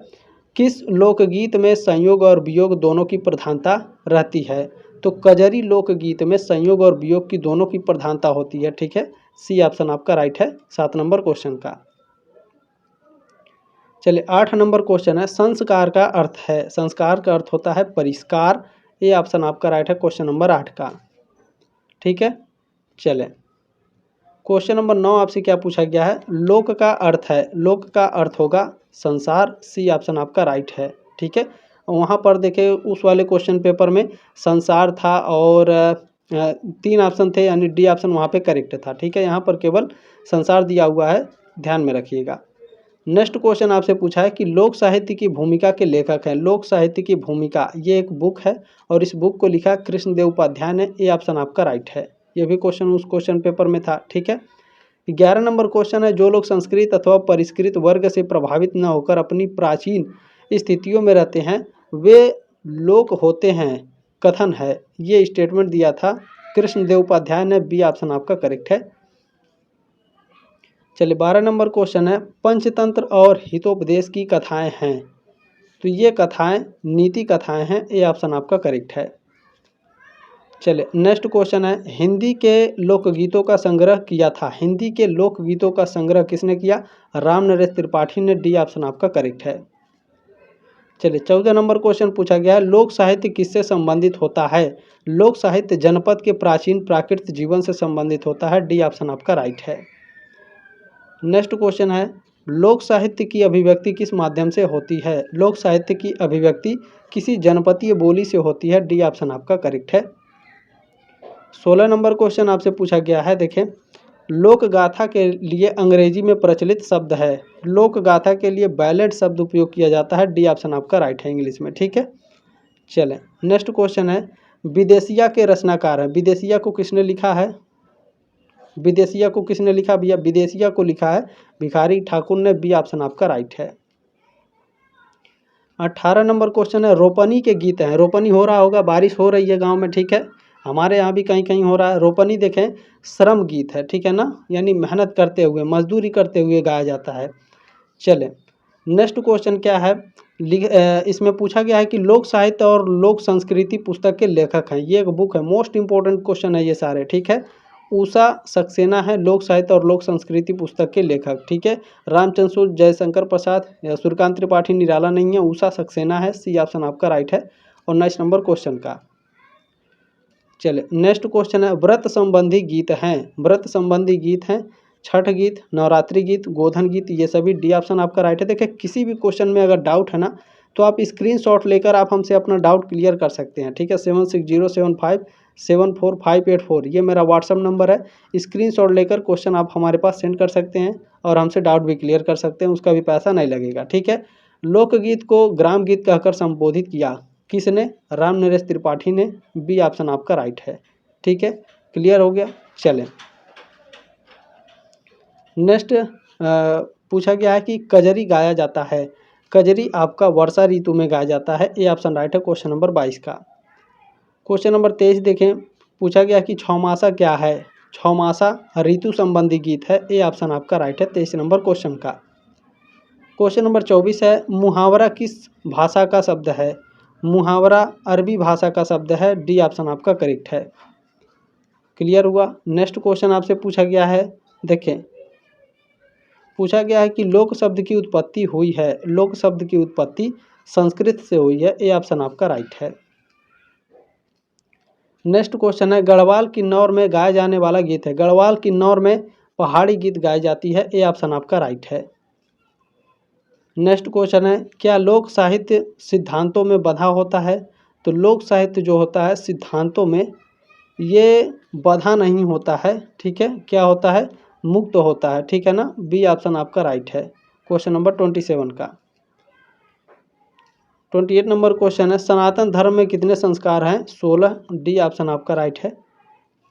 किस लोकगीत में संयोग और वियोग दोनों की प्रधानता रहती है? तो कजरी लोकगीत में संयोग और वियोग की दोनों की प्रधानता होती है। ठीक है, सी ऑप्शन आपका राइट है 7 नंबर क्वेश्चन का। चलिए 8 नंबर क्वेश्चन है संस्कार का अर्थ है। संस्कार का अर्थ होता है परिष्कार। ये ऑप्शन आपका राइट है क्वेश्चन नंबर 8 का। ठीक है, चले क्वेश्चन नंबर 9 आपसे क्या पूछा गया है? लोक का अर्थ है, लोक का अर्थ होगा संसार। सी ऑप्शन आपका राइट है। ठीक है, वहाँ पर देखे उस वाले क्वेश्चन पेपर में संसार था और 3 ऑप्शन थे, यानी डी ऑप्शन वहाँ पे करेक्ट था। ठीक है, यहाँ पर केवल संसार दिया हुआ है, ध्यान में रखिएगा। नेक्स्ट क्वेश्चन आपसे पूछा है कि लोक साहित्य की भूमिका के लेखक हैं। लोक साहित्य की भूमिका ये एक बुक है और इस बुक को लिखा कृष्णदेव उपाध्याय ने। ये ऑप्शन आपका राइट है। ये भी क्वेश्चन उस क्वेश्चन पेपर में था। ठीक है, 11 नंबर क्वेश्चन है जो लोग संस्कृत अथवा परिष्कृत वर्ग से प्रभावित न होकर अपनी प्राचीन स्थितियों में रहते हैं वे लोक होते हैं, कथन है। ये स्टेटमेंट दिया था कृष्णदेव उपाध्याय ने। बी ऑप्शन आपका करेक्ट है। चलिए 12 नंबर क्वेश्चन है पंचतंत्र और हितोपदेश की कथाएं हैं। तो ये कथाएं नीति कथाएं हैं। ये ऑप्शन आपका करेक्ट है। चलिए नेक्स्ट क्वेश्चन है हिंदी के लोकगीतों का संग्रह किया था। हिंदी के लोकगीतों का संग्रह किसने किया? राम नरेश त्रिपाठी ने। डी ऑप्शन आपका करेक्ट है। चलिए 14 नंबर क्वेश्चन पूछा गया है लोक साहित्य किससे संबंधित होता है? लोक साहित्य जनपद के प्राचीन प्राकृतिक जीवन से संबंधित होता है। डी ऑप्शन आपका राइट है। नेक्स्ट क्वेश्चन है लोक साहित्य की अभिव्यक्ति किस माध्यम से होती है? लोक साहित्य की अभिव्यक्ति किसी जनपदीय बोली से होती है। डी ऑप्शन आपका करेक्ट है। 16 नंबर क्वेश्चन आपसे पूछा गया है, देखें, लोक गाथा के लिए अंग्रेजी में प्रचलित शब्द है। लोक गाथा के लिए बैलेड शब्द उपयोग किया जाता है। डी ऑप्शन आपका राइट है इंग्लिश में, ठीक है। चलें, नेक्स्ट क्वेश्चन है, विदेशिया के रचनाकार हैं। विदेशिया को किसने लिखा है? विदेशिया को किसने लिखा भैया? विदेशिया को लिखा है भिखारी ठाकुर ने। बी ऑप्शन आपका राइट है। 18 नंबर क्वेश्चन है, रोपनी के गीत हैं। रोपनी हो रहा होगा, बारिश हो रही है गांव में, ठीक है, हमारे यहाँ भी कहीं कहीं हो रहा है। रोपनी देखें श्रम गीत है, ठीक है ना, यानी मेहनत करते हुए, मजदूरी करते हुए गाया जाता है। चले, नेक्स्ट क्वेश्चन क्या है, इसमें पूछा गया है कि लोक साहित्य और लोक संस्कृति पुस्तक के लेखक हैं। ये एक बुक है, मोस्ट इंपॉर्टेंट क्वेश्चन है ये सारे, ठीक है। उषा सक्सेना है लोक साहित्य और लोक संस्कृति पुस्तक के लेखक, ठीक है। रामचंद्र सूद, जयशंकर प्रसाद या सूर्यकांत त्रिपाठी निराला नहीं है, उषा सक्सेना है। सी ऑप्शन आपका राइट है। और 19 नंबर क्वेश्चन का, चले, नेक्स्ट क्वेश्चन है, व्रत संबंधी गीत हैं। व्रत संबंधी गीत हैं छठ गीत, नवरात्रि गीत, गोधन गीत, ये सभी। डी ऑप्शन आपका राइट है। देखिए, किसी भी क्वेश्चन में अगर डाउट है ना, तो आप स्क्रीनशॉट लेकर आप हमसे अपना डाउट क्लियर कर सकते हैं, ठीक है। 7607574584 ये मेरा व्हाट्सअप नंबर है। स्क्रीनशॉट लेकर क्वेश्चन आप हमारे पास सेंड कर सकते हैं और हमसे डाउट भी क्लियर कर सकते हैं, उसका भी पैसा नहीं लगेगा, ठीक है। लोकगीत को ग्राम गीत कहकर संबोधित किया किसने? राम नरेश त्रिपाठी ने। बी ऑप्शन आपका राइट है, ठीक है। क्लियर हो गया। चलें, नेक्स्ट पूछा गया है कि कजरी गाया जाता है। कजरी आपका वर्षा ऋतु में गाया जाता है। ए ऑप्शन राइट है क्वेश्चन नंबर 22 का। क्वेश्चन नंबर 23 देखें, पूछा गया कि छौमासा क्या है। छौमासा ऋतु संबंधी गीत है। ए ऑप्शन आपका राइट है 23 नंबर क्वेश्चन का। क्वेश्चन नंबर 24 है, मुहावरा किस भाषा का शब्द है? मुहावरा अरबी भाषा का शब्द है। डी ऑप्शन आपका करेक्ट है। क्लियर हुआ। नेक्स्ट क्वेश्चन आपसे पूछा गया है, देखें, पूछा गया है कि लोक शब्द की उत्पत्ति हुई है। लोक शब्द की उत्पत्ति संस्कृत से हुई है। ए ऑप्शन आपका राइट है। नेक्स्ट क्वेश्चन है, गढ़वाल किन्नौर में गाया जाने वाला गीत है। गढ़वाल किन्नौर में पहाड़ी गीत गाई जाती है। ए ऑप्शन आपका राइट है। नेक्स्ट क्वेश्चन है, क्या लोक साहित्य सिद्धांतों में बंधा होता है? तो लोक साहित्य जो होता है सिद्धांतों में ये बंधा नहीं होता है, ठीक है। क्या होता है? मुक्त होता है, ठीक है ना। बी ऑप्शन आपका राइट है क्वेश्चन नंबर 27 का। 28 नंबर क्वेश्चन है, सनातन धर्म में कितने संस्कार हैं? 16। डी ऑप्शन आपका राइट है।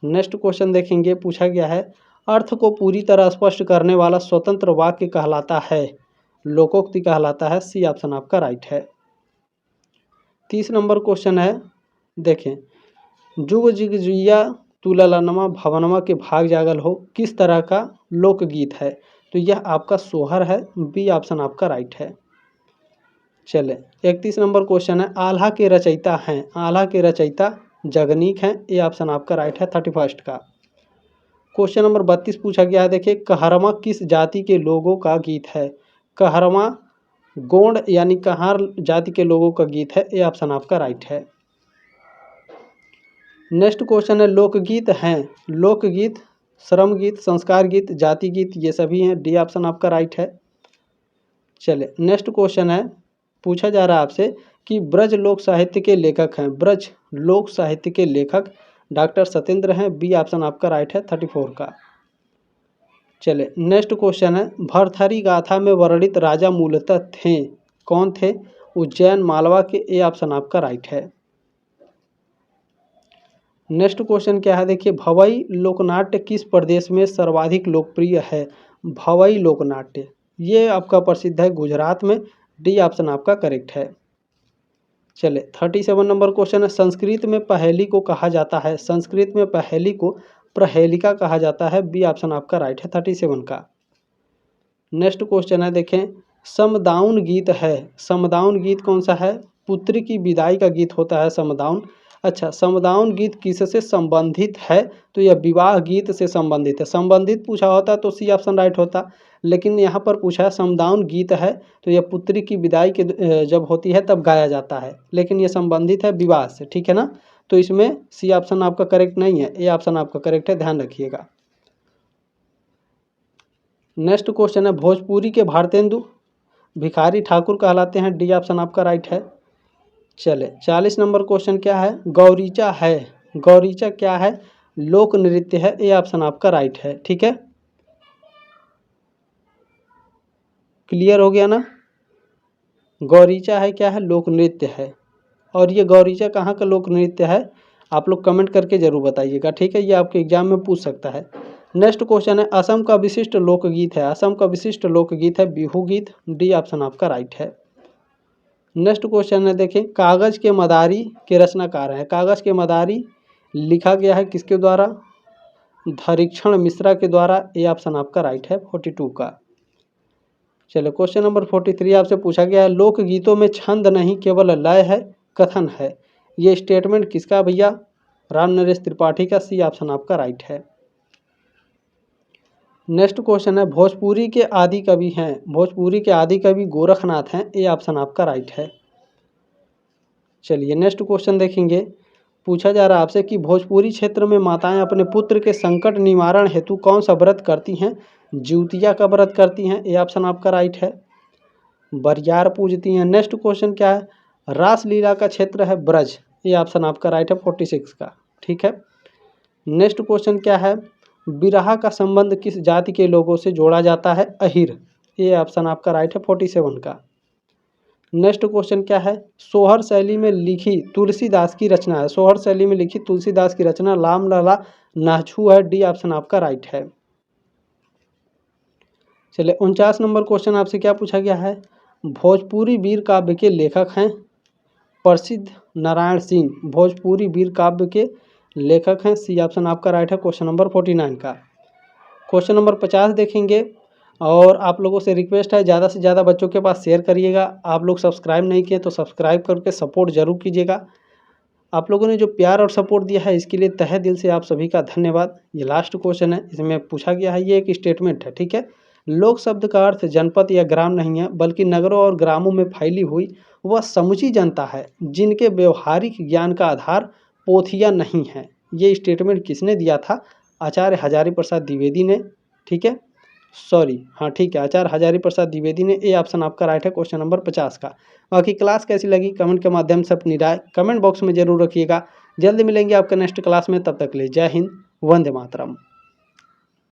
नेक्स्ट क्वेश्चन देखेंगे, पूछा गया है, अर्थ को पूरी तरह स्पष्ट करने वाला स्वतंत्र वाक्य कहलाता है। लोकोक्ति कहलाता है। सी ऑप्शन आपका राइट है। 30 नंबर क्वेश्चन है, देखें, जुग जिगजिया तुलनमा भवनमा के भाग जागल हो किस तरह का लोकगीत है? तो यह आपका सोहर है। बी ऑप्शन आपका राइट है। चले, 31 नंबर क्वेश्चन है, आल्हा के रचयिता हैं। आल्हा के रचयिता जगनीक हैं। ए ऑप्शन आपका राइट है 31 का। क्वेश्चन नंबर 32 पूछा गया है, देखिए, कहरमा किस जाति के लोगों का गीत है? कहरमा गोंड यानी कहार जाति के लोगों का गीत है। ए ऑप्शन आपका राइट है। नेक्स्ट क्वेश्चन है, लोकगीत हैं। लोकगीत श्रम गीत, संस्कार गीत, जाति गीत, ये सभी हैं। डी ऑप्शन आपका राइट है। चले, नेक्स्ट क्वेश्चन है, पूछा जा रहा है आपसे कि ब्रज लोक साहित्य के लेखक हैं। ब्रज लोक साहित्य के लेखक डॉक्टर सत्येंद्र हैं। बी ऑप्शन आपका राइट है 34 का। चले, नेक्स्ट क्वेश्चन है, भरथरी गाथा में वर्णित राजा मूलतः थे, कौन थे? उज्जैन मालवा के। ए ऑप्शन आपका राइट है। नेक्स्ट क्वेश्चन क्या है, देखिए, भवई लोकनाट्य किस प्रदेश में सर्वाधिक लोकप्रिय है? भवई लोकनाट्य ये आपका प्रसिद्ध है गुजरात में। डी ऑप्शन आपका करेक्ट है। चले, 37 नंबर क्वेश्चन है, संस्कृत में पहेली को कहा जाता है। संस्कृत में पहेली को प्रहेलिका कहा जाता है। बी ऑप्शन आपका राइट है 37 का। नेक्स्ट क्वेश्चन है, देखें, समदाउन गीत है। समदाउन गीत कौन सा है? पुत्री की विदाई का गीत होता है समदाउन। अच्छा, समदाउन गीत किससे संबंधित है? तो यह विवाह गीत से संबंधित है। संबंधित पूछा होता तो सी ऑप्शन राइट होता, लेकिन यहाँ पर पूछा है समदाउन गीत है, तो यह पुत्री की विदाई के जब होती है तब गाया जाता है, लेकिन यह संबंधित है विवाह से, ठीक है ना। तो इसमें सी ऑप्शन आपका करेक्ट नहीं है। ए ऑप्शन आपका करेक्ट है, ध्यान रखिएगा। नेक्स्ट क्वेश्चन है भोजपुरी के भारतेंदु भिखारी ठाकुर कहलाते हैं, डी ऑप्शन आपका राइट है। चले 40 नंबर क्वेश्चन क्या है, गौरीचा है, गौरीचा क्या है, लोक नृत्य है, ए ऑप्शन आपका राइट है। ठीक है, क्लियर हो गया ना। गौरीचा है क्या है, लोक नृत्य है। और ये गौरीचा कहाँ का लोक नृत्य है, आप लोग कमेंट करके जरूर बताइएगा। ठीक है, ये आपके एग्जाम में पूछ सकता है। नेक्स्ट क्वेश्चन है असम का विशिष्ट लोकगीत है, असम का विशिष्ट लोकगीत है बिहू गीत, डी ऑप्शन आपका राइट है। नेक्स्ट क्वेश्चन है देखें, कागज के मदारी के रचनाकार हैं, कागज के मदारी लिखा गया है किसके द्वारा, धरीक्षण मिश्रा के द्वारा, ए ऑप्शन आपका राइट है 42 का। चलो क्वेश्चन नंबर 43 आपसे पूछा गया है लोकगीतों में छंद नहीं केवल लय है, कथन है, ये स्टेटमेंट किसका भैया, राम नरेश त्रिपाठी का, सी ऑप्शन आपका राइट है। नेक्स्ट क्वेश्चन है भोजपुरी के आदि कवि हैं, भोजपुरी के आदि कवि गोरखनाथ हैं, ए ऑप्शन आपका राइट है। चलिए नेक्स्ट क्वेश्चन देखेंगे, पूछा जा रहा है आपसे कि भोजपुरी क्षेत्र में माताएं अपने पुत्र के संकट निवारण हेतु कौन सा व्रत करती हैं, ज्यूतिया का व्रत करती हैं, ए ऑप्शन आपका राइट है। बरियार पूजती हैं। नेक्स्ट क्वेश्चन क्या है, रासलीला का क्षेत्र है ब्रज, ये ऑप्शन आपका राइट है 46 का। ठीक है, नेक्स्ट क्वेश्चन क्या है, बिरहा का संबंध किस जाति के लोगों से जोड़ा जाता है, अहिर, ये ऑप्शन आपका राइट है 47 का। नेक्स्ट क्वेश्चन क्या है, सोहर शैली में लिखी तुलसीदास की रचना है, सोहर शैली में लिखी तुलसीदास की रचना लाम लला नाछू है, डी ऑप्शन आपका राइट है। चलिए 49 नंबर क्वेश्चन आपसे क्या पूछा गया है, भोजपुरी वीर काव्य के लेखक हैं प्रसिद्ध नारायण सिंह, भोजपुरी वीर काव्य के लेखक हैं, सी ऑप्शन आपका राइट है क्वेश्चन नंबर 49 का। क्वेश्चन नंबर 50 देखेंगे, और आप लोगों से रिक्वेस्ट है ज़्यादा से ज़्यादा बच्चों के पास शेयर करिएगा। आप लोग सब्सक्राइब नहीं किए तो सब्सक्राइब करके सपोर्ट जरूर कीजिएगा। आप लोगों ने जो प्यार और सपोर्ट दिया है इसके लिए तहे दिल से आप सभी का धन्यवाद। ये लास्ट क्वेश्चन है, इसमें पूछा गया है, ये एक स्टेटमेंट है। ठीक है, लोक शब्द का अर्थ जनपद या ग्राम नहीं है, बल्कि नगरों और ग्रामों में फैली हुई वह समूची जनता है जिनके व्यवहारिक ज्ञान का आधार पोथिया नहीं है। ये स्टेटमेंट किसने दिया था, आचार्य हजारी प्रसाद द्विवेदी ने। ठीक है, सॉरी, हाँ ठीक है, आचार्य हजारी प्रसाद द्विवेदी ने, ए ऑप्शन आपका राइट है क्वेश्चन नंबर 50 का। बाकी क्लास कैसी लगी कमेंट के माध्यम से अपनी राय कमेंट बॉक्स में जरूर रखिएगा। जल्द मिलेंगे आपके नेक्स्ट क्लास में, तब तक के लिए जय हिंद, वंदे मातरम।